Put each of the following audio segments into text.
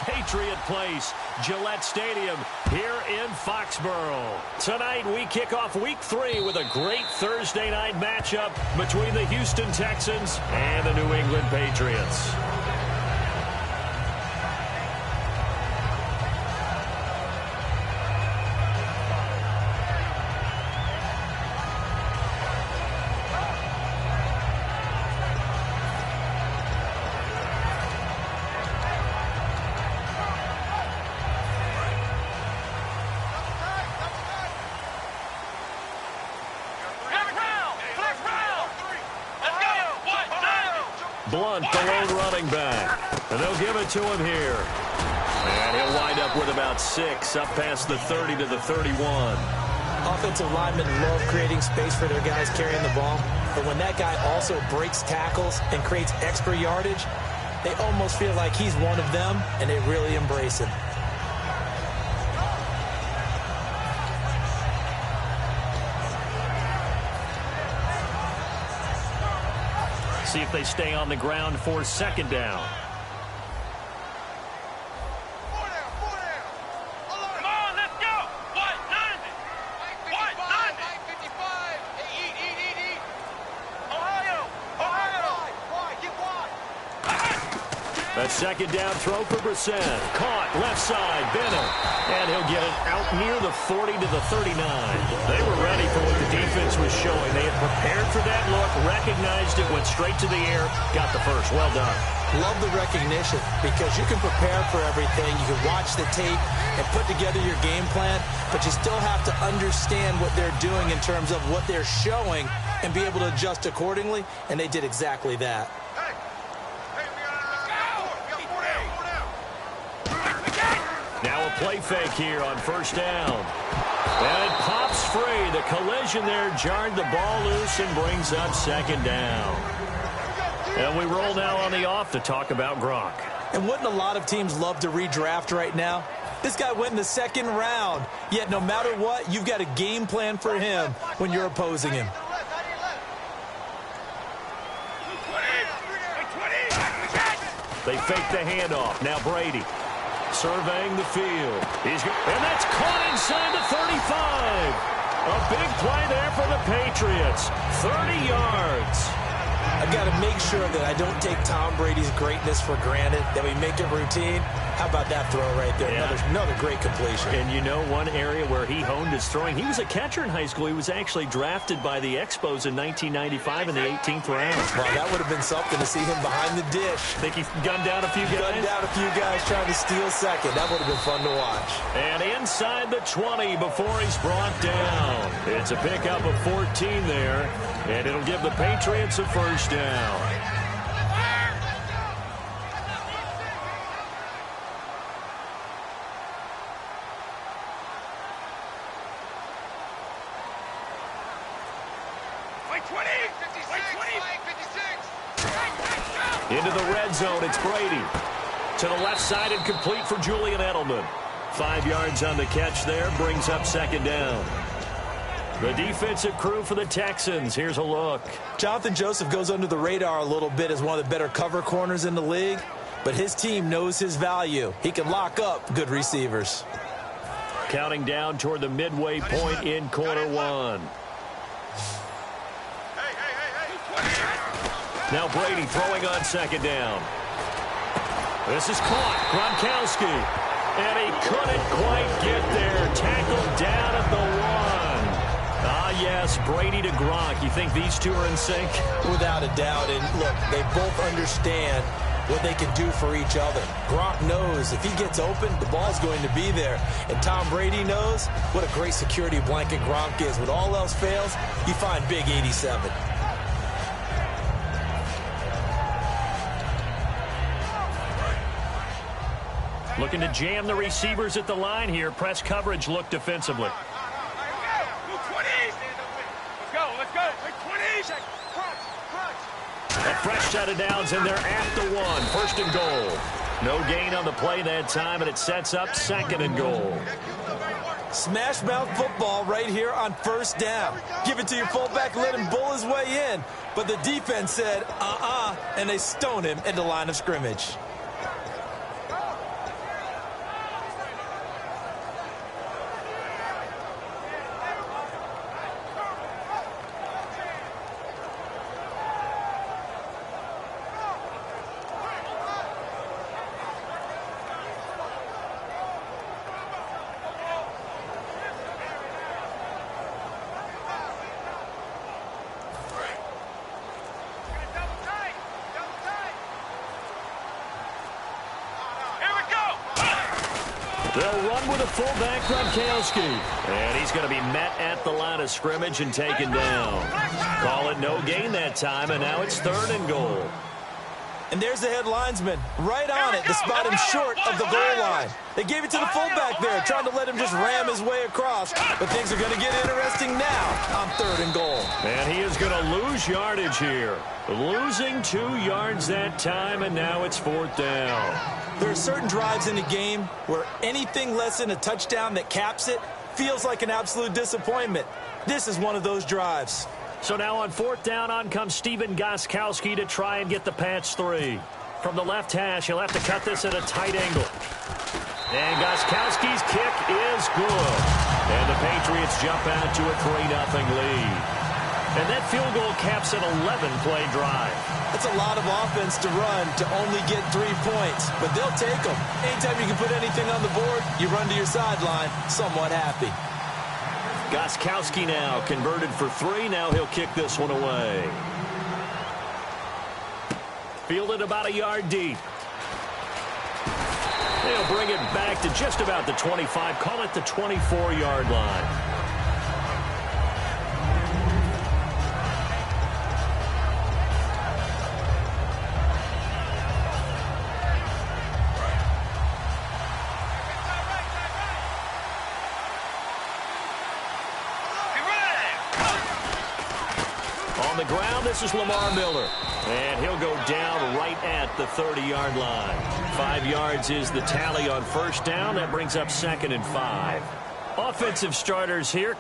Patriot Place, Gillette Stadium here in Foxborough. Tonight we kick off week 3 with a great Thursday night matchup between the Houston Texans and the New England Patriots. Blunt, the lone running back. And they'll give it to him here. And he'll wind up with about 6, up past the 30 to the 31. Offensive linemen love creating space for their guys carrying the ball. But when that guy also breaks tackles and creates extra yardage, they almost feel like he's one of them, and they really embrace him. See if they stay on the ground for second down. Come on, let's go. What? 90. What? 90. 55. Eat. Ohio. Get wide. That second down throw for Brissett. Caught left side, Bennett. And he'll get it out near the 40 to the 39. They were ready for what the defense was showing. They had prepared for that look, recognized it, went straight to the air, got the first. Well done. Love the recognition because you can prepare for everything. You can watch the tape and put together your game plan, but you still have to understand what they're doing in terms of what they're showing and be able to adjust accordingly, and they did exactly that. Now a play fake here on first down. And it pops free. The collision there jarred the ball loose and brings up second down. And we roll now on the off to talk about Gronk. And wouldn't a lot of teams love to redraft right now? This guy went in the second round. Yet no matter what, you've got a game plan for him when you're opposing him. They fake the handoff. Now Brady surveying the field. And that's caught inside the 35. A big play there for the Patriots. 30 yards. I've got to make sure that I don't take Tom Brady's greatness for granted, that we make it routine. How about that throw right there? Yeah. Another great completion. And you know one area where he honed his throwing? He was a catcher in high school. He was actually drafted by the Expos in 1995 in the 18th round. Well, that would have been something to see him behind the dish. Think he gunned down a few guys? Gunned down a few guys trying to steal second. That would have been fun to watch. And inside the 20 before he's brought down. It's a pickup of 14 there. And it'll give the Patriots a first down. Into the red zone, it's Brady. To the left side and complete for Julian Edelman. 5 yards on the catch there, brings up second down. The defensive crew for the Texans. Here's a look. Jonathan Joseph goes under the radar a little bit as one of the better cover corners in the league, but his team knows his value. He can lock up good receivers. Counting down toward the midway point in quarter one. Now Brady throwing on second down. This is caught. Gronkowski. And he couldn't quite get there. Tackled down at the 1. Ah, yes, Brady to Gronk. You think these two are in sync? Without a doubt. And look, they both understand what they can do for each other. Gronk knows if he gets open, the ball's going to be there. And Tom Brady knows what a great security blanket Gronk is. When all else fails, you find Big 87. Looking to jam the receivers at the line here. Press coverage look defensively. A fresh set of downs, and they're at the 1. First and goal. No gain on the play that time, and it sets up second and goal. Smash mouth football right here on first down. Give it to your fullback, let him bull his way in. But the defense said, and they stone him at the line of scrimmage. They'll run with a fullback, Gronkowski. And he's going to be met at the line of scrimmage and taken down. Call it no gain that time, and now it's 3rd and goal. And there's the head linesman right on it to spot him short of the goal line. They gave it to the fullback there, trying to let him just ram his way across. But things are going to get interesting now on 3rd and goal. And he is going to lose yardage here. Losing 2 yards that time, and now it's 4th down. There are certain drives in the game where anything less than a touchdown that caps it feels like an absolute disappointment. This is one of those drives. So now on 4th down, on comes Stephen Gostkowski to try and get the patch 3. From the left hash, he'll have to cut this at a tight angle. And Gostkowski's kick is good. And the Patriots jump out to a 3-0 lead. And that field goal caps an 11-play drive. That's a lot of offense to run to only get 3 points, but they'll take them. Anytime you can put anything on the board, you run to your sideline somewhat happy. Gostkowski now converted for 3. Now he'll kick this one away. Fielded about a yard deep. They'll bring it back to just about the 25. Call it the 24-yard line. On the ground, this is Lamar Miller. And he'll go down right at the 30-yard line. 5 yards is the tally on 1st down. That brings up 2nd and 5. Offensive starters here.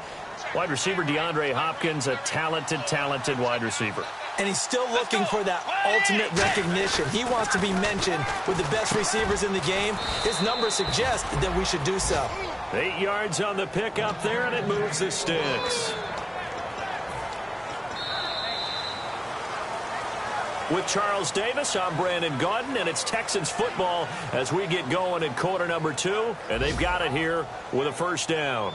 Wide receiver DeAndre Hopkins, a talented wide receiver. And he's still looking for that ultimate recognition. He wants to be mentioned with the best receivers in the game. His numbers suggest that we should do so. 8 yards on the pickup there, and it moves the sticks. With Charles Davis, I'm Brandon Gaudin, and it's Texans football as we get going in quarter number 2, and they've got it here with a 1st down.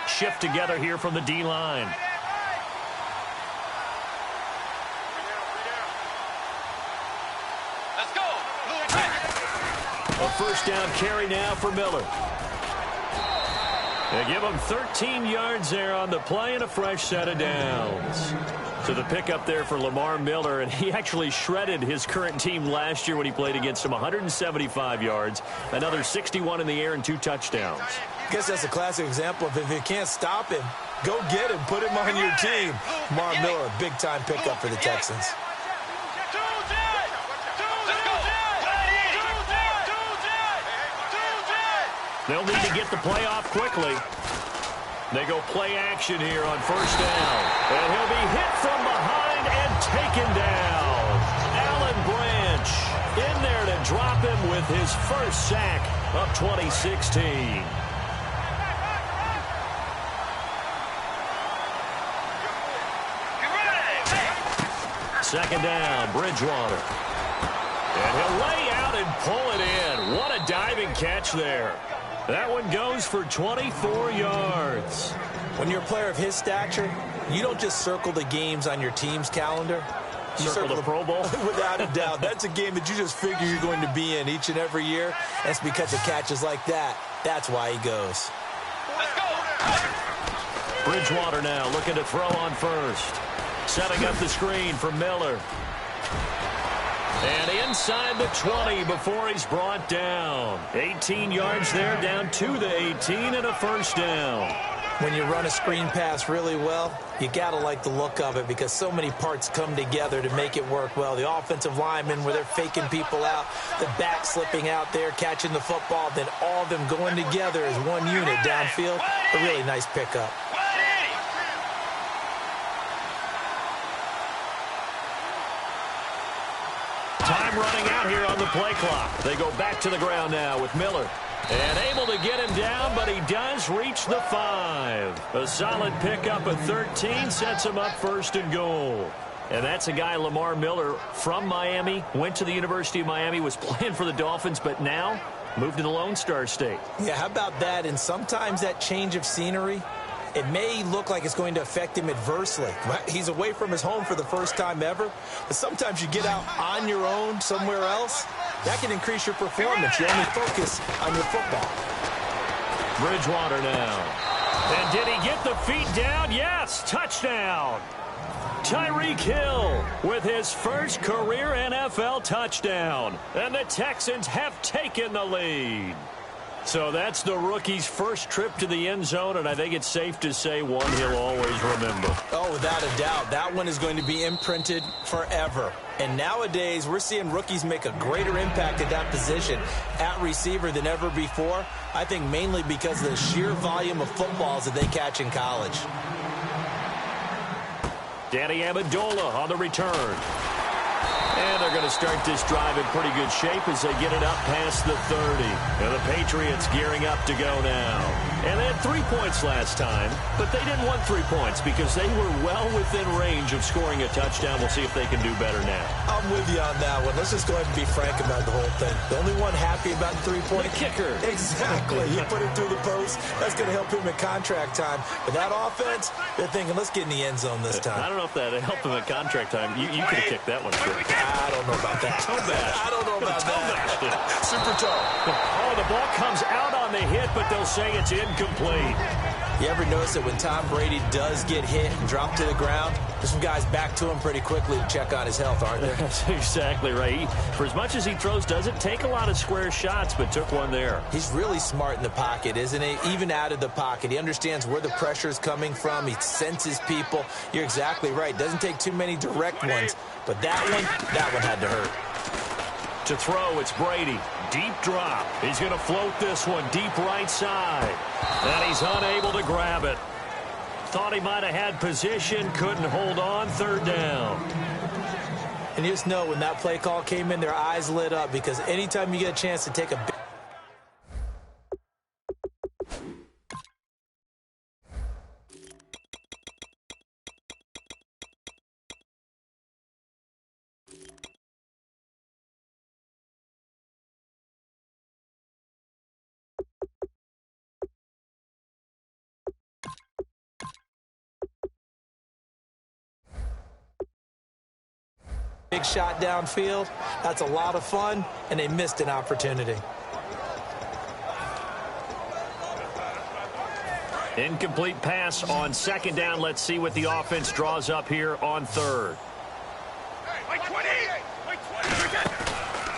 Shift together here from the D-line. A 1st down carry now for Miller. They give him 13 yards there on the play and a fresh set of downs. So the pickup there for Lamar Miller, and he actually shredded his current team last year when he played against them. 175 yards, another 61 in the air, and 2 touchdowns. I guess that's a classic example of if you can't stop him, go get him, put him on your team. Lamar Miller, a big-time pickup for the Texans. They'll need to get the play off quickly. They go play action here on 1st down. And he'll be hit from behind and taken down. Alan Branch in there to drop him with his 1st sack of 2016. Second down, Bridgewater. And he'll lay out and pull it in. What a diving catch there. That one goes for 24 yards. When you're a player of his stature, you don't just circle the games on your team's calendar. You circle the Pro Bowl? Without a doubt. That's a game that you just figure you're going to be in each and every year. That's because of catches like that. That's why he goes. Let's go. Bridgewater now looking to throw on 1st. Setting up the screen for Miller. And inside the 20 before he's brought down. 18 yards there, down to the 18 and a 1st down. When you run a screen pass really well, you got to like the look of it because so many parts come together to make it work well. The offensive linemen where they're faking people out, the back slipping out there, catching the football, then all of them going together as one unit downfield. A really nice pickup. Time running out here on the play clock. They go back to the ground now with Miller. And able to get him down, but he does reach the 5. A solid pickup of 13 sets him up 1st and goal. And that's a guy, Lamar Miller, from Miami, went to the University of Miami, was playing for the Dolphins, but now Move to the Lone Star State. Yeah, how about that? And sometimes that change of scenery, it may look like it's going to affect him adversely. He's away from his home for the first time ever. But sometimes you get out on your own somewhere else, that can increase your performance. You only focus on your football. Bridgewater now. And did he get the feet down? Yes, touchdown. Tyreek Hill with his first career NFL touchdown. And the Texans have taken the lead. So that's the rookie's first trip to the end zone, and I think it's safe to say one he'll always remember. Oh, without a doubt. That one is going to be imprinted forever. And nowadays, we're seeing rookies make a greater impact at that position at receiver than ever before. I think mainly because of the sheer volume of footballs that they catch in college. Danny Amendola on the return. And they're going to start this drive in pretty good shape as they get it up past the 30. And the Patriots gearing up to go now. And they had 3 points last time, but they didn't want 3 points because they were well within range of scoring a touchdown. We'll see if they can do better now. I'm with you on that one. Let's just go ahead and be frank about the whole thing. The only one happy about the 3-point kicker. Exactly. You put it through the post. That's going to help him in contract time. But that offense, they're thinking, let's get in the end zone this time. I don't know if that helped him at contract time. You could have kicked that one through. I don't know about that. I don't know about that. Super toe. Oh, the ball comes out on the hit, but they'll say it's incomplete. You ever notice that when Tom Brady does get hit and drop to the ground, there's some guys back to him pretty quickly to check on his health, aren't there? That's exactly right. For as much as he throws, doesn't take a lot of square shots, but took one there. He's really smart in the pocket, isn't he? Even out of the pocket. He understands where the pressure is coming from. He senses people. You're exactly right. Doesn't take too many direct ones. But that one had to hurt. To throw, it's Brady. Deep drop. He's going to float this one deep right side. And he's unable to grab it. Thought he might have had position, couldn't hold on, third down. And you just know when that play call came in, their eyes lit up because anytime you get a chance to take a big shot downfield, that's a lot of fun, and they missed an opportunity. Incomplete pass on second down. Let's see what the offense draws up here on third.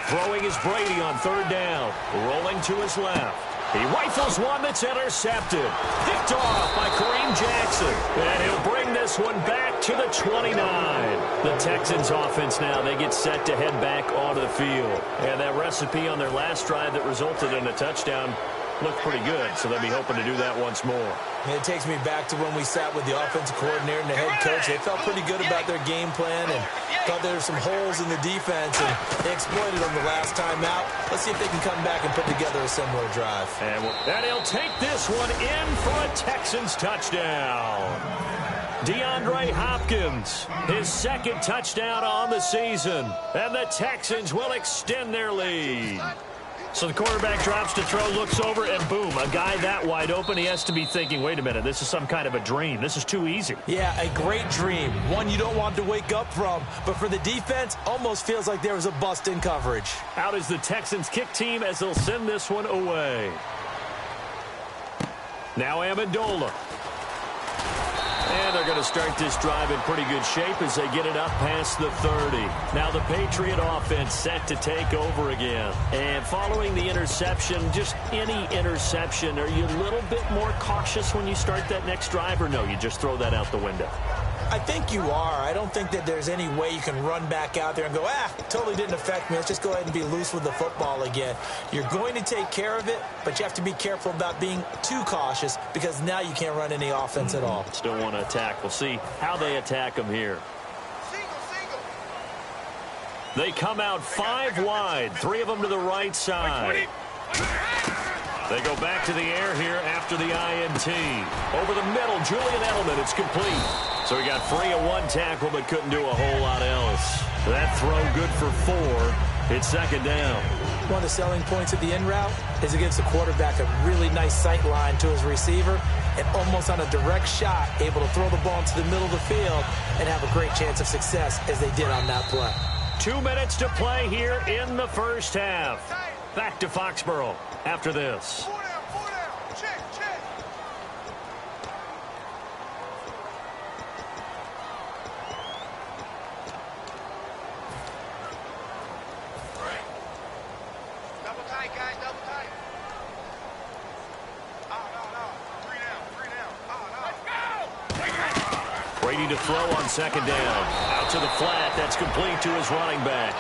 Throwing is Brady on third down. Rolling to his left. He rifles one that's intercepted. Picked off by Kareem Jackson. And he'll bring this one back to the 29. The Texans offense now, they get set to head back onto the field. And that recipe on their last drive that resulted in a touchdown looked pretty good, so they'll be hoping to do that once more. And it takes me back to when we sat with the offensive coordinator and the head coach. They felt pretty good about their game plan and thought there were some holes in the defense, and they exploited them the last time out. Let's see if they can come back and put together a similar drive. And he'll take this one in for a Texans touchdown. DeAndre Hopkins, his second touchdown on the season, and the Texans will extend their lead. So the quarterback drops to throw, looks over, and boom, a guy that wide open, he has to be thinking, wait a minute, this is some kind of a dream. This is too easy. Yeah, a great dream. One you don't want to wake up from. But for the defense, almost feels like there was a bust in coverage. Out is the Texans kick team as they'll send this one away. Now Amendola. And they're going to start this drive in pretty good shape as they get it up past the 30. Now the Patriot offense set to take over again. And following the interception, just any interception, are you a little bit more cautious when you start that next drive, or no, you just throw that out the window? I think you are. I don't think that there's any way you can run back out there and go, totally didn't affect me. Let's just go ahead and be loose with the football again. You're going to take care of it, but you have to be careful about being too cautious because now you can't run any offense at all. Still want to attack. We'll see how they attack them here. They come out 5 wide, 3 of them to the right side. They go back to the air here after the INT. Over the middle, Julian Edelman, it's complete. So he got free of 1 tackle, but couldn't do a whole lot else. That throw good for 4. It's second down. One of the selling points of the in route is it gives the quarterback a really nice sight line to his receiver and almost on a direct shot able to throw the ball into the middle of the field and have a great chance of success as they did on that play. 2 minutes to play here in the first half. Back to Foxborough after this. 4 down, 4 down. Check, check. Double tight, guys, double tight. No. 3 down, 3 down. Let's go! Brady to throw on second down. Out to the flat. That's complete to his running back.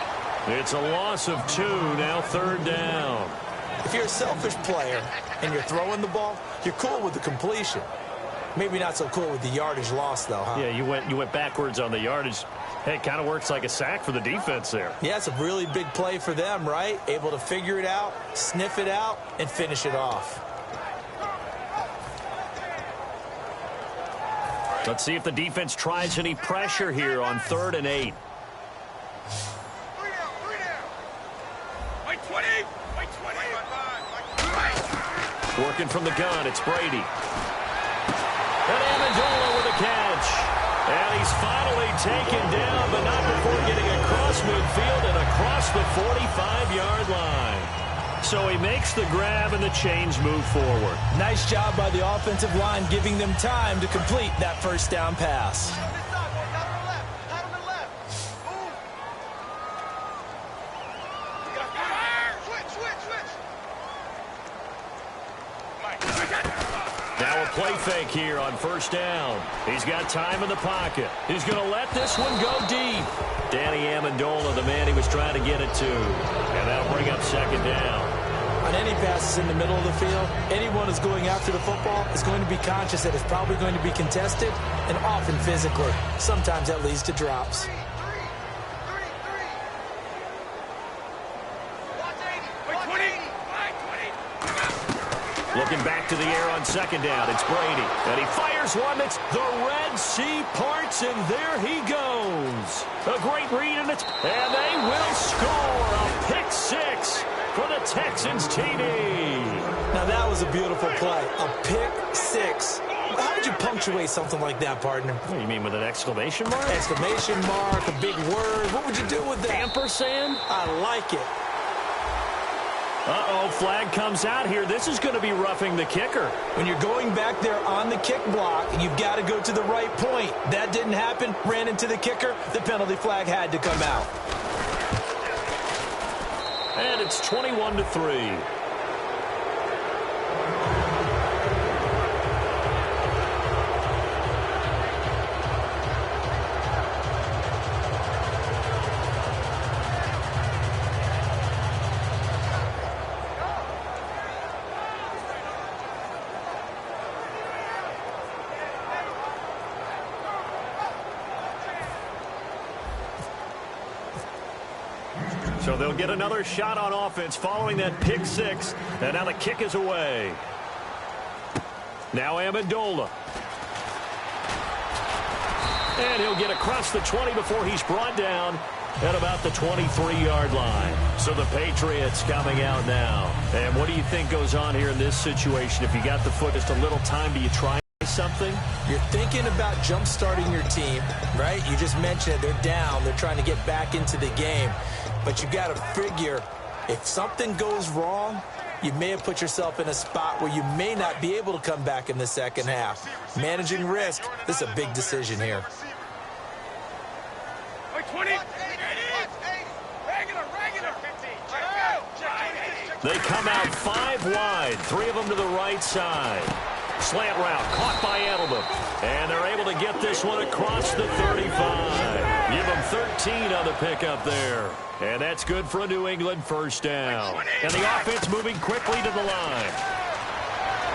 It's a loss of 2, now third down. If you're a selfish player and you're throwing the ball, you're cool with the completion. Maybe not so cool with the yardage loss, though, huh? Yeah, you went backwards on the yardage. Hey, it kind of works like a sack for the defense there. Yeah, it's a really big play for them, right? Able to figure it out, sniff it out, and finish it off. Let's see if the defense tries any pressure here on 3rd and 8. 3 down, 3 down. Wait, 20. Wait, 20. Working from the gun, it's Brady. And Amendola with a catch. And he's finally taken down, but not before getting across midfield and across the 45-yard line. So he makes the grab and the chains move forward. Nice job by the offensive line giving them time to complete that first down pass. Now a play fake here on first down. He's got time in the pocket. He's going to let this one go deep. Danny Amendola, the man he was trying to get it to. And that'll bring up second down. On any passes in the middle of the field, anyone who's going after the football is going to be conscious that it's probably going to be contested and often physically. Sometimes that leads to drops. Looking back to the air on second down, it's Brady. And he fires one that's the Red Sea parts, and there he goes. A great read, and they will score a pick six for the Texans TD. Now that was a beautiful play, a pick six. How would you punctuate something like that, partner? What do you mean, with an exclamation mark? Exclamation mark, a big word. What would you do with that? Ampersand? I like it. Uh-oh, flag comes out here. This is going to be roughing the kicker. When you're going back there on the kick block, you've got to go to the right point. That didn't happen. Ran into the kicker. The penalty flag had to come out. And it's 21-3. So they'll get another shot on offense following that pick six. And now the kick is away. Now Amendola. And he'll get across the 20 before he's brought down at about the 23-yard line. So the Patriots coming out now. And what do you think goes on here in this situation? If you got the foot just a little time, do you try something? You're thinking about jump-starting your team, right? You just mentioned it. They're down. They're trying to get back into the game. But you got to figure, if something goes wrong, you may have put yourself in a spot where you may not be able to come back in the second half. Managing risk, this is a big decision here. 20. They come out 5 wide, 3 of them to the right side. Slant route caught by Edelman. And they're able to get this one across the 35. Give them 13 on the pickup there. And that's good for a New England first down. And the offense moving quickly to the line.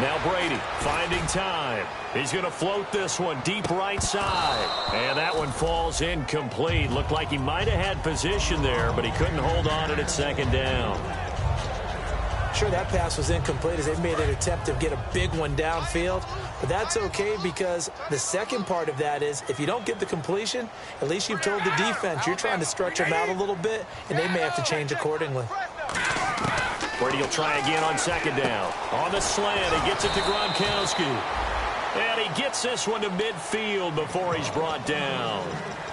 Now Brady finding time. He's going to float this one deep right side. And that one falls incomplete. Looked like he might have had position there, but he couldn't hold on at second down. Sure, that pass was incomplete as they made an attempt to get a big one downfield. But that's okay because the second part of that is if you don't get the completion, at least you've told the defense you're trying to stretch them out a little bit, and they may have to change accordingly. Brady will try again on second down. On the slant, he gets it to Gronkowski. And he gets this one to midfield before he's brought down.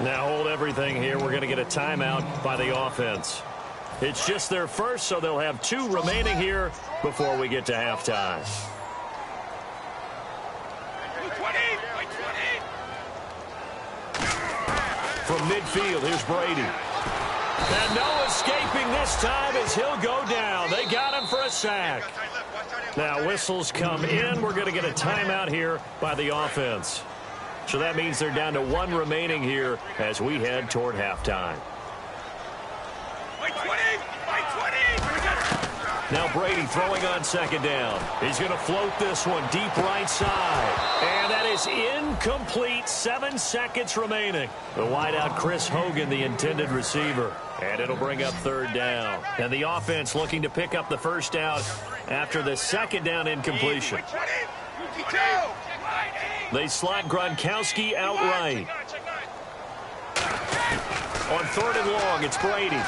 Now hold everything here. We're going to get a timeout by the offense. It's just their first, so they'll have 2 remaining here before we get to halftime. From midfield, here's Brady. And no escaping this time as he'll go down. They got him for a sack. Now whistles come in. We're going to get a timeout here by the offense. So that means they're down to 1 remaining here as we head toward halftime. Now Brady throwing on second down. He's going to float this one deep right side. And that is incomplete. 7 seconds remaining. The wideout Chris Hogan, the intended receiver. And it'll bring up 3rd down. And the offense looking to pick up the first down after the second down incompletion. They slot Gronkowski outright. On 3rd and long, it's Brady.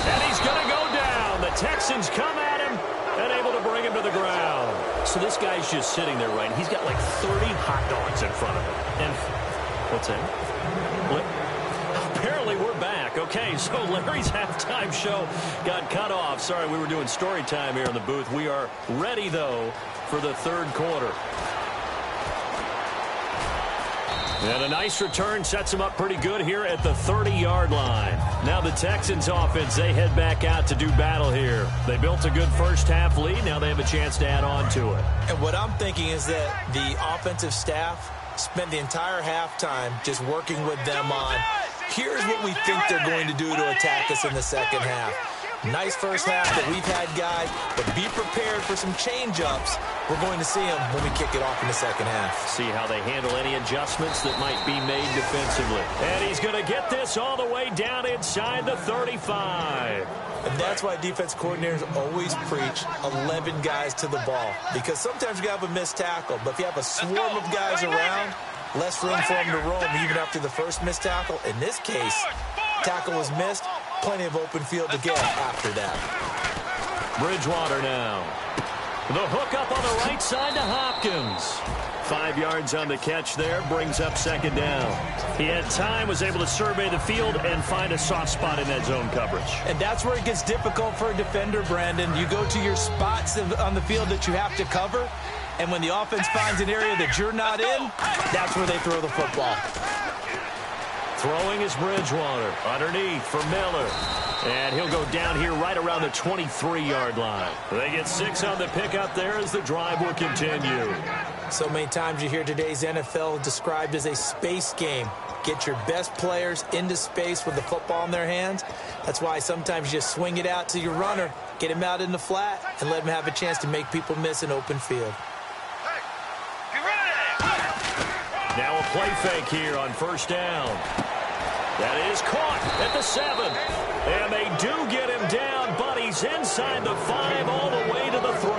And he's going to go down. The Texans come at him and able to bring him to the ground. So this guy's just sitting there, right? He's got like 30 hot dogs in front of him. And what's that? Apparently we're back. Okay, so Larry's halftime show got cut off. Sorry, we were doing story time here in the booth. We are ready, though, for the 3rd quarter. And a nice return sets them up pretty good here at the 30-yard line. Now the Texans offense, they head back out to do battle here. They built a good first-half lead. Now they have a chance to add on to it. And what I'm thinking is that the offensive staff spent the entire halftime just working with them on, here's what we think they're going to do to attack us in the second half. Nice first half that we've had, guys, but be prepared for some change-ups. We're going to see them when we kick it off in the second half. See how they handle any adjustments that might be made defensively. And he's going to get this all the way down inside the 35. And that's why defense coordinators always preach 11 guys to the ball, because sometimes you have a missed tackle, but if you have a swarm of guys around, less room for them to roam even after the first missed tackle. In this case, tackle was missed, plenty of open field to get after that. Bridgewater now. The hook up on the right side to Hopkins. 5 yards on the catch there, brings up second down. He had time, was able to survey the field and find a soft spot in that zone coverage. And that's where it gets difficult for a defender, Brandon. You go to your spots on the field that you have to cover, and when the offense finds an area that you're not in, that's where they throw the football. Throwing is Bridgewater. Underneath for Miller. And he'll go down here right around the 23-yard line. They get 6 on the pickup there as the drive will continue. So many times you hear today's NFL described as a space game. Get your best players into space with the football in their hands. That's why sometimes you just swing it out to your runner, get him out in the flat, and let him have a chance to make people miss an open field. Now a play fake here on first down. That is caught at the 7. And they do get him down, but he's inside the 5 all the way to the 3.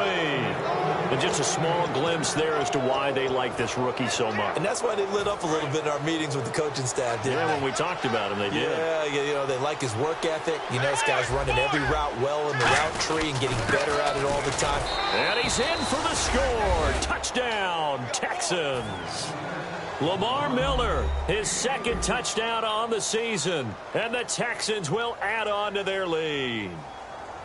And just a small glimpse there as to why they like this rookie so much. And that's why they lit up a little bit in our meetings with the coaching staff, didn't they? When we talked about him, they did. Yeah, you know, they like his work ethic. You know, this guy's running every route well in the route tree and getting better at it all the time. And he's in for the score. Touchdown, Texans. Lamar Miller, his 2nd touchdown on the season. And the Texans will add on to their lead.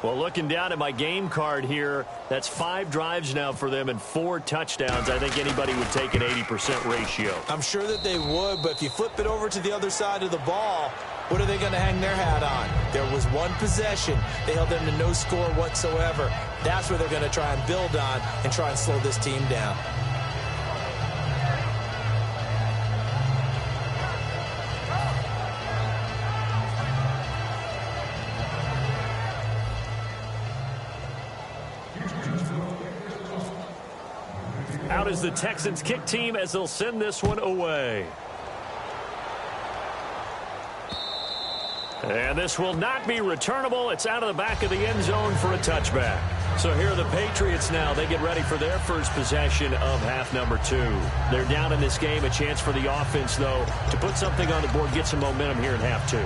Well, looking down at my game card here, that's 5 drives now for them and 4 touchdowns. I think anybody would take an 80% ratio. I'm sure that they would, but if you flip it over to the other side of the ball, what are they going to hang their hat on? There was one possession. They held them to no score whatsoever. That's where they're going to try and build on and try and slow this team down. Out is the Texans kick team as they'll send this one away. And this will not be returnable. It's out of the back of the end zone for a touchback. So here are the Patriots now. They get ready for their first possession of half number 2. They're down in this game. A chance for the offense, though, to put something on the board, get some momentum here in half 2.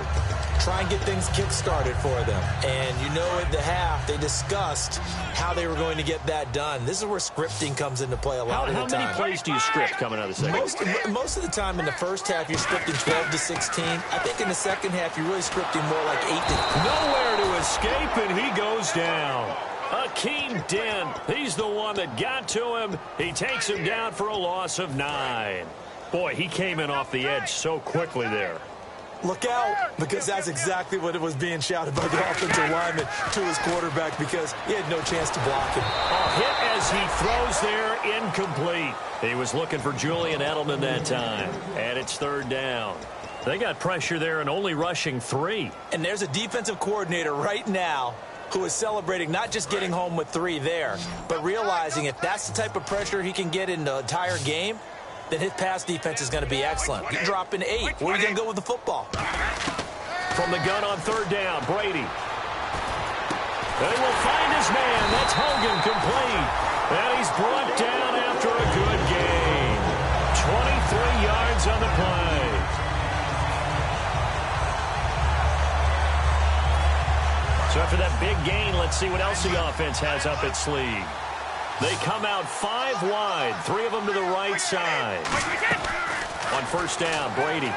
Try and get things kick-started for them. And you know at the half, they discussed how they were going to get that done. This is where scripting comes into play a lot of the time. How many plays do you script coming out of the second? Most of the time in the first half, you're scripting 12 to 16. I think in the second half, you're really scripting more like 8 to... Nowhere to escape, and he goes down. Akeem Dent, he's the one that got to him. He takes him down for a loss of 9. Boy, he came in off the edge so quickly there. Look out, because that's exactly what it was being shouted by the offensive lineman to his quarterback, because he had no chance to block him. A hit as he throws there, incomplete. He was looking for Julian Edelman that time, and it's 3rd down. They got pressure there and only rushing 3. And there's a defensive coordinator right now who is celebrating not just getting home with 3 there, but realizing if that's the type of pressure he can get in the entire game, then his pass defense is going to be excellent. You drop in 8. Where are you going to go with the football? From the gun on 3rd down, Brady. They will find his man. That's Hogan, complete. And he's brought down after a good gain. 23 yards on the play. So after that big gain, let's see what else the offense has up its sleeve. They come out 5 wide, 3 of them to the right side. On 1st down, Brady.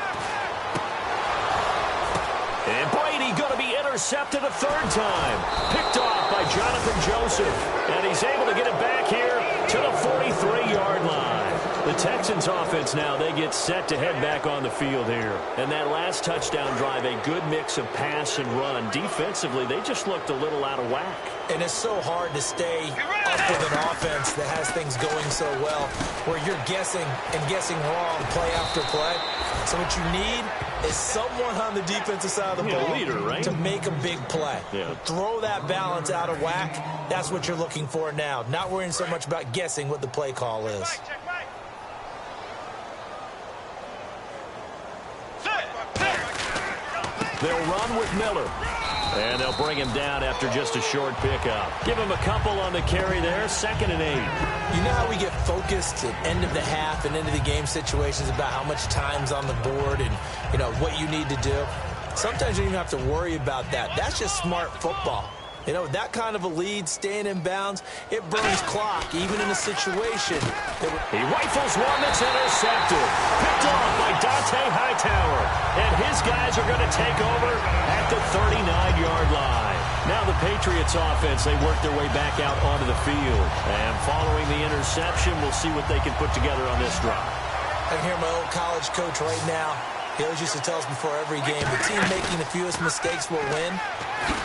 And Brady going to be intercepted a 3rd time. Picked off by Jonathan Joseph. And he's able to get it back here to the 43-yard line. The Texans offense now, they get set to head back on the field here. And that last touchdown drive, a good mix of pass and run. Defensively, they just looked a little out of whack. And it's so hard to stay up with an offense that has things going so well, where you're guessing and guessing wrong play after play. So what you need is someone on the defensive side of the ball leader, right? to make a big play. Yeah. Throw that balance out of whack. That's what you're looking for now. Not worrying so much about guessing what the play call is. They'll run with Miller. And they'll bring him down after just a short pickup. Give him a couple on the carry there, 2nd and 8. You know how we get focused at end of the half and into the game situations about how much time's on the board and, you know, what you need to do? Sometimes you don't even have to worry about that. That's just smart football. You know, that kind of a lead, staying in bounds, it burns clock, even in a situation. He rifles one that's intercepted. Picked off by Dante Hightower. And his guys are going to take over at the 39-yard line. Now the Patriots offense, they work their way back out onto the field. And following the interception, we'll see what they can put together on this drive. I can hear my old college coach right now. He always used to tell us before every game, the team making the fewest mistakes will win.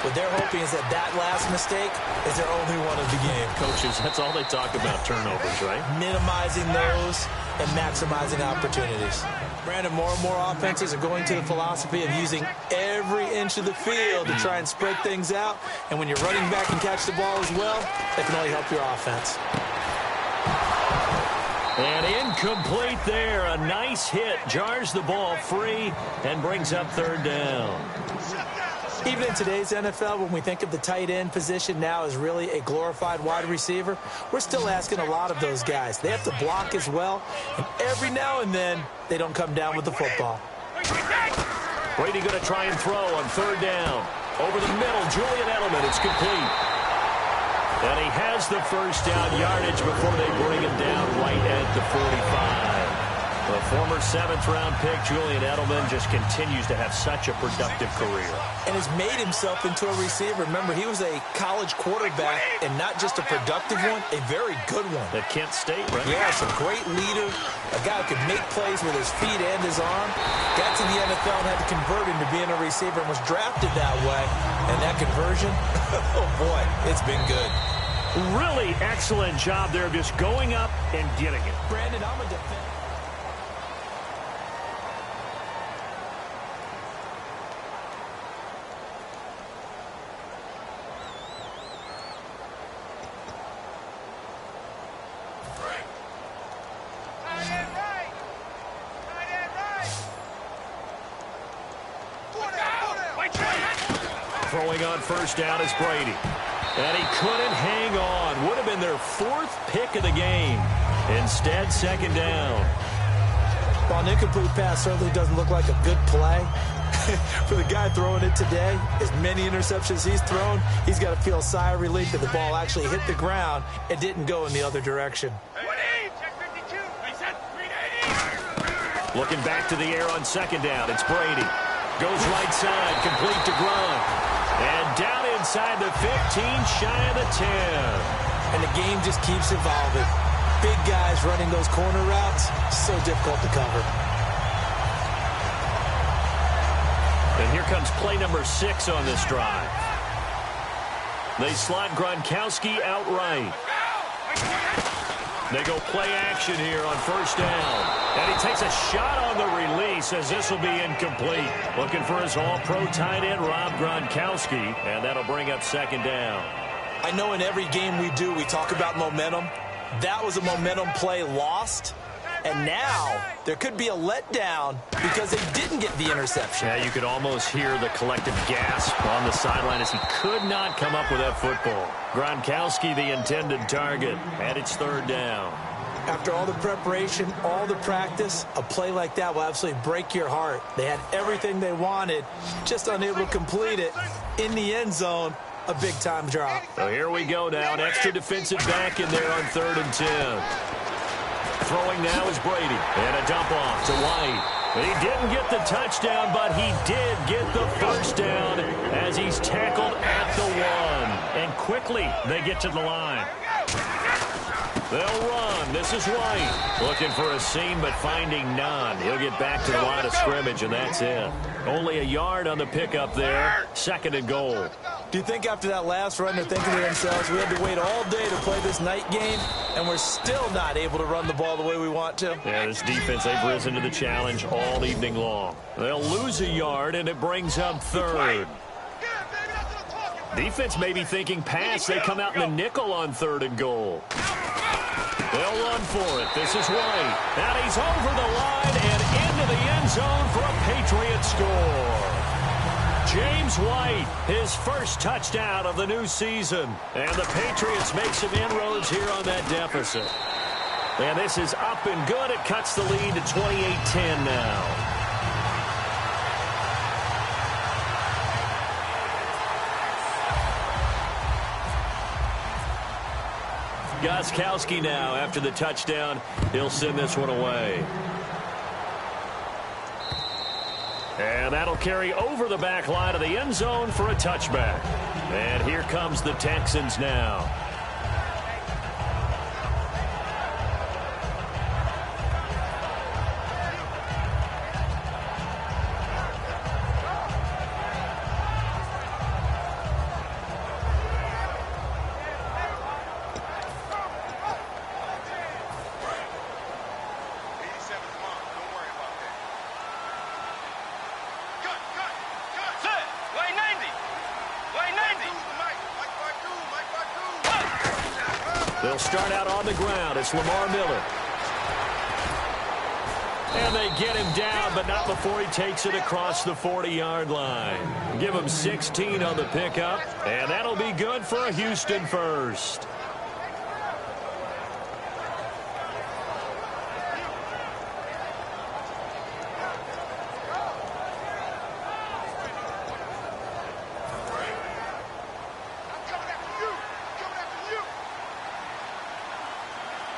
What they're hoping is that that last mistake is their only one of the game. Coaches, that's all they talk about, turnovers, right? Minimizing those and maximizing opportunities. Brandon, more and more offenses are going to the philosophy of using every inch of the field to try and spread things out. And when you're running back and catch the ball as well, that can only help your offense. And incomplete there. A nice hit. Jars the ball free and brings up 3rd down. Even in today's NFL, when we think of the tight end position now as really a glorified wide receiver, we're still asking a lot of those guys. They have to block as well, and every now and then, they don't come down with the football. Brady going to try and throw on 3rd down. Over the middle, Julian Edelman. It's complete. And he has the 1st down yardage before they bring him down right at the 45. The former 7th-round pick, Julian Edelman, just continues to have such a productive career. And has made himself into a receiver. Remember, he was a college quarterback, and not just a productive one, a very good one. At Kent State, right? Yes, a great leader, a guy who could make plays with his feet and his arm. Got to the NFL and had to convert into being a receiver and was drafted that way. And that conversion, oh boy, it's been good. Really excellent job there, just going up and getting it. Brandon, I'm a defender. Throwing on 1st down is Brady. And he couldn't hang on. Would have been their 4th pick of the game. Instead, second down. While an incomplete pass certainly doesn't look like a good play, for the guy throwing it today, as many interceptions he's thrown, he's got to feel a sigh of relief that the ball actually hit the ground and didn't go in the other direction. Looking back to the air on second down, it's Brady. Goes right side, complete to Grunt. And down inside the 15, shy of the 10. And the game just keeps evolving. Big guys running those corner routes, so difficult to cover. And here comes play number 6 on this drive. They slot Gronkowski outright. They go play action here on first down. And he takes a shot on the release as this will be incomplete. Looking for his all-pro tight end, Rob Gronkowski. And that'll bring up second down. I know in every game we do, we talk about momentum. That was a momentum play lost. And now there could be a letdown because they didn't get the interception. Yeah, you could almost hear the collective gasp on the sideline as he could not come up with that football. Gronkowski, the intended target, and it's third down. After all the preparation, all the practice, a play like that will absolutely break your heart. They had everything they wanted, just unable to complete it. In the end zone, a big-time drop. So here we go now. An extra defensive back in there on 3rd and 10. Throwing now is Brady. And a dump off to White. He didn't get the touchdown, but he did get the first down as he's tackled at the 1. And quickly they get to the line. They'll run. This is White. Looking for a seam, but finding none. He'll get back to the line of scrimmage, and that's it. Only a yard on the pickup there. 2nd and goal. Do you think after that last run they're thinking to themselves, we had to wait all day to play this night game, and we're still not able to run the ball the way we want to? Yeah, this defense, they've risen to the challenge all evening long. They'll lose a yard, and it brings up 3rd. Defense may be thinking pass. They come out in the nickel on 3rd and goal. They'll run for it. This is White. And he's over the line and into the end zone for a Patriot score. James White, his first touchdown of the new season. And the Patriots make some inroads here on that deficit. And this is up and good. It cuts the lead to 28-10 now. Gostkowski now, after the touchdown, he'll send this one away. And that'll carry over the back line of the end zone for a touchback. And here comes the Texans now. They'll start out on the ground. It's Lamar Miller. And they get him down, but not before he takes it across the 40-yard line. Give him 16 on the pickup, and that'll be good for a Houston first.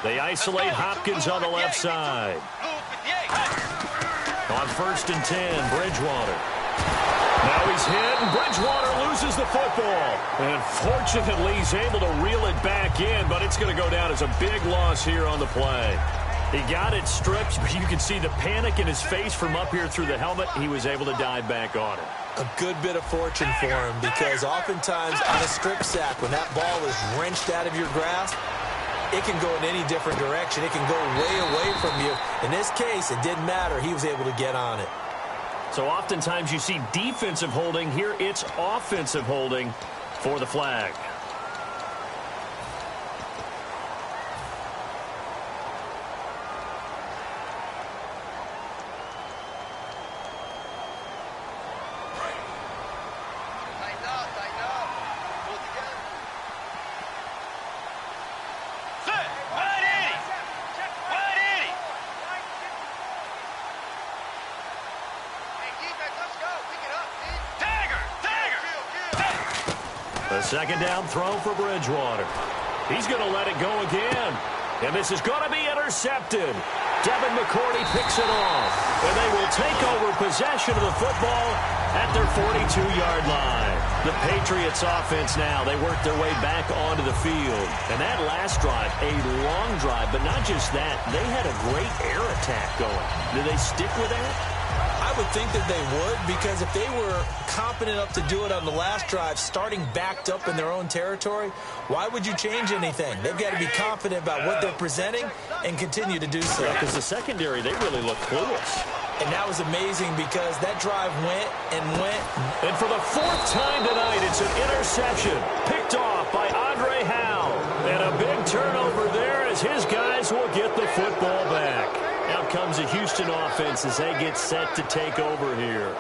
They isolate Hopkins on the left side. On 1st and 10, Bridgewater. Now he's hit, and Bridgewater loses the football. And fortunately, he's able to reel it back in, but it's going to go down as a big loss here on the play. He got it stripped, but you can see the panic in his face from up here through the helmet. He was able to dive back on it. A good bit of fortune for him, because oftentimes on a strip sack, when that ball is wrenched out of your grasp, it can go in any different direction. It can go way away from you. In this case, it didn't matter. He was able to get on it. So oftentimes you see defensive holding. Here it's offensive holding for the flag. A second down throw for Bridgewater. He's going to let it go again. And this is going to be intercepted. Devin McCourty picks it off. And they will take over possession of the football at their 42-yard line. The Patriots offense now, they work their way back onto the field. And that last drive, a long drive, but not just that. They had a great air attack going. Do they stick with that? I would think that they would, because if they were competent enough to do it on the last drive, starting backed up in their own territory, why would you change anything? They've got to be confident about what they're presenting and continue to do so. Because the secondary, they really look clueless. And that was amazing because that drive went and went. And for the fourth time tonight, it's an interception picked off by Andre Howe. And a big turnover there as his guys will get the football back. Out comes the Houston offense as they get set to take over here.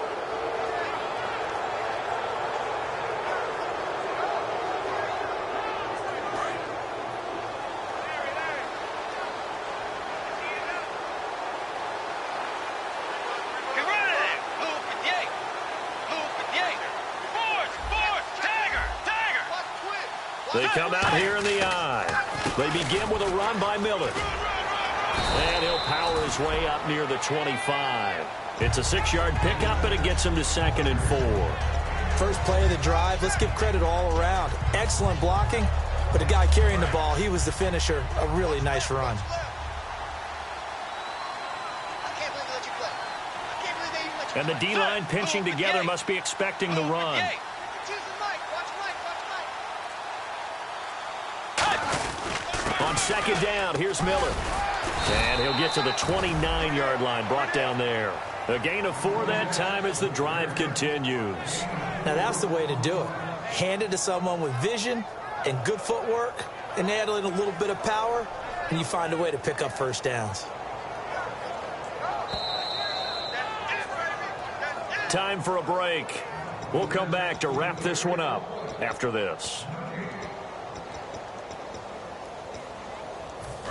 They come out here in the eye. They begin with a run by Miller. And he'll power his way up near the 25. It's a 6-yard pickup, and it gets him to 2nd and 4. First play of the drive, let's give credit all around. Excellent blocking, but the guy carrying the ball, he was the finisher. A really nice run. And the D-line pinching together must be expecting the run. On second down, here's Miller. And he'll get to the 29-yard line, brought down there. A gain of 4 that time as the drive continues. Now that's the way to do it. Hand it to someone with vision and good footwork, and add in a little bit of power, and you find a way to pick up first downs. Time for a break. We'll come back to wrap this one up after this.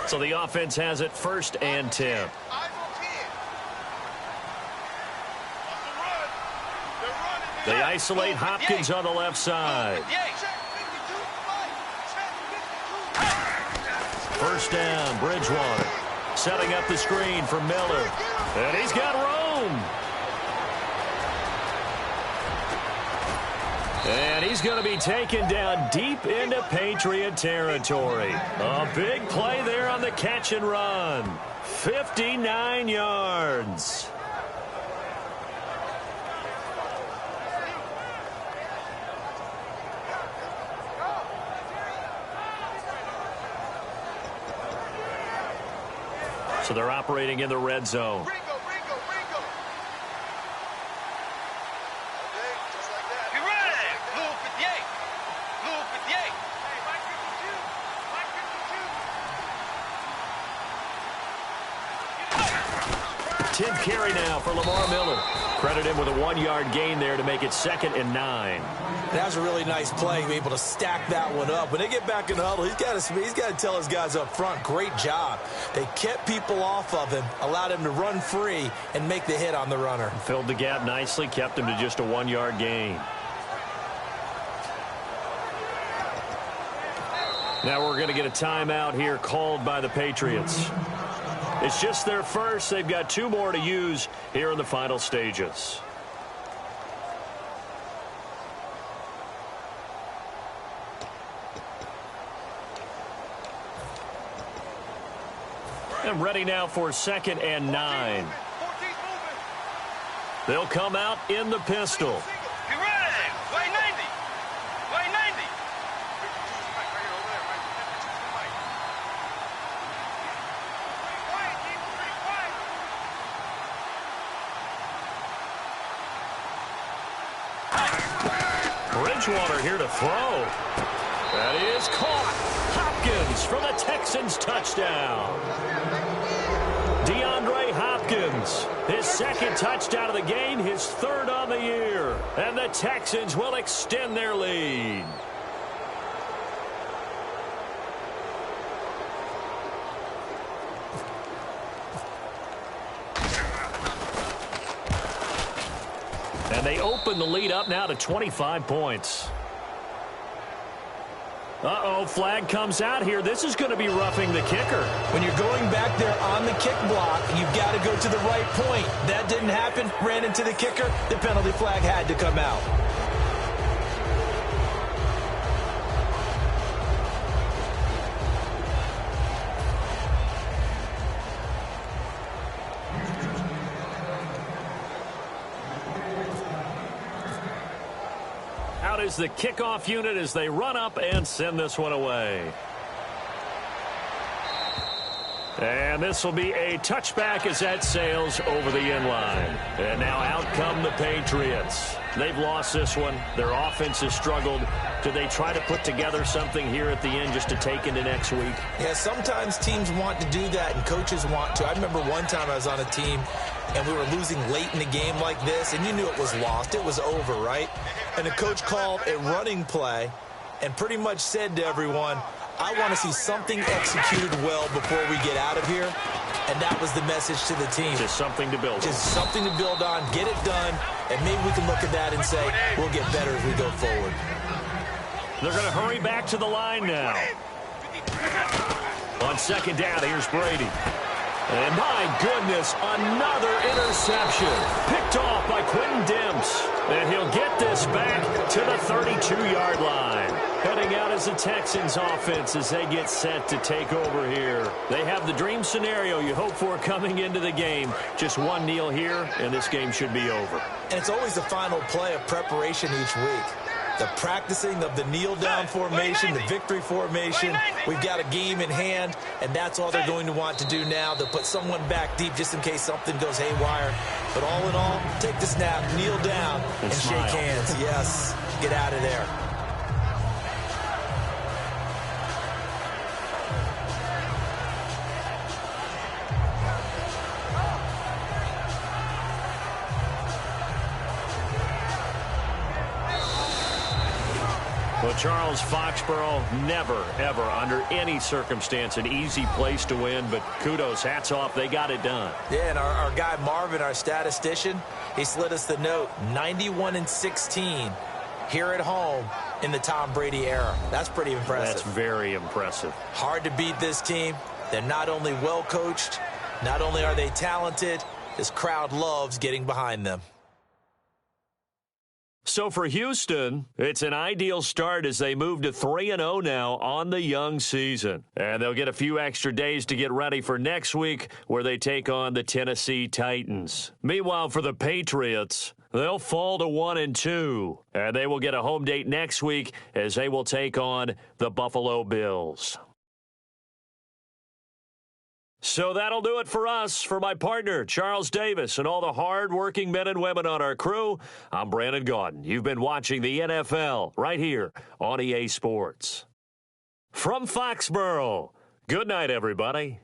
So the offense has it 1st and 10. They isolate Hopkins on the left side. 1st down, Bridgewater. Setting up the screen for Miller. And he's got room. And he's going to be taken down deep into Patriot territory. A big play there on the catch and run. 59 yards. So they're operating in the red zone. Tenth carry now for Lamar Miller. Credit him with a 1-yard gain there to make it 2nd and 9. That was a really nice play, able to stack that one up. When they get back in the huddle, he's got to tell his guys up front, great job. They kept people off of him, allowed him to run free and make the hit on the runner. Filled the gap nicely, kept him to just a 1-yard gain. Now we're going to get a timeout here called by the Patriots. It's just their first. They've got 2 more to use here in the final stages. And ready now for 2nd and 9. They'll come out in the pistol. Bridgewater here to throw. That is caught. Hopkins for the Texans touchdown. DeAndre Hopkins, his 2nd touchdown of the game, his 3rd on the year. And the Texans will extend their lead. And they open the lead up now to 25 points. Uh-oh, flag comes out here. This is going to be roughing the kicker. When you're going back there on the kick block, you've got to go to the right point. That didn't happen. Ran into the kicker. The penalty flag had to come out. Out is the kickoff unit as they run up and send this one away. And this will be a touchback as that sails over the end line. And now out come the Patriots. They've lost this one. Their offense has struggled. Do they try to put together something here at the end just to take into next week? Yeah, sometimes teams want to do that and coaches want to. I remember one time I was on a team and we were losing late in the game like this, and you knew it was lost. It was over, right? And the coach called a running play and pretty much said to everyone, I want to see something executed well before we get out of here. And that was the message to the team. Just something to build on. Just something to build on, get it done, and maybe we can look at that and say, we'll get better as we go forward. They're going to hurry back to the line now. On second down, here's Brady. And my goodness, another interception. Picked off by Quentin Demps. And he'll get this back to the 32-yard line. Heading out as the Texans offense as they get set to take over here. They have the dream scenario you hope for coming into the game. Just one kneel here, and this game should be over. And it's always the final play of preparation each week. The practicing of the kneel-down formation, the victory formation. We've got a game in hand, and that's all they're going to want to do now. They'll put someone back deep just in case something goes haywire. But all in all, take the snap, kneel down, and shake hands. Yes, get out of there. Well, Charles, Foxborough, never, ever, under any circumstance, an easy place to win, but kudos, hats off, they got it done. Yeah, and our guy Marvin, our statistician, he slid us the note, 91-16 here at home in the Tom Brady era. That's pretty impressive. That's very impressive. Hard to beat this team. They're not only well coached, not only are they talented, this crowd loves getting behind them. So for Houston, it's an ideal start as they move to 3-0 now on the young season. And they'll get a few extra days to get ready for next week where they take on the Tennessee Titans. Meanwhile, for the Patriots, they'll fall to 1-2. And they will get a home date next week as they will take on the Buffalo Bills. So that'll do it for us. For my partner, Charles Davis, and all the hard-working men and women on our crew, I'm Brandon Gaudin. You've been watching the NFL right here on EA Sports. From Foxborough, good night, everybody.